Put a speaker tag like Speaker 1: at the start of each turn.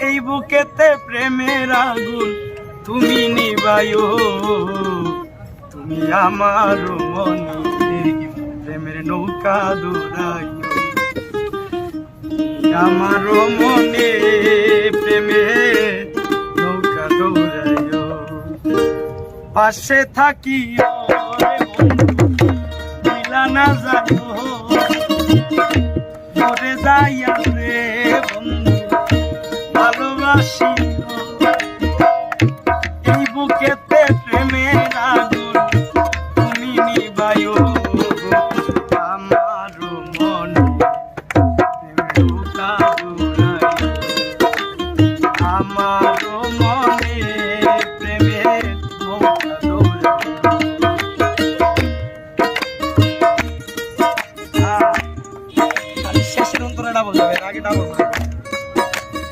Speaker 1: এই বুকেতে প্রেমের আগুন তুমি নিবায়ো, তুমি আমার মনে প্রেমের নৌকা দৌড়াইও, আমার মনে প্রেমের নৌকা দৌড়াইও। পাশে থাকিও রে বন্ধু, মিলা না জানো মরে যাইয়া রে বন্ধু, ভালোবাসি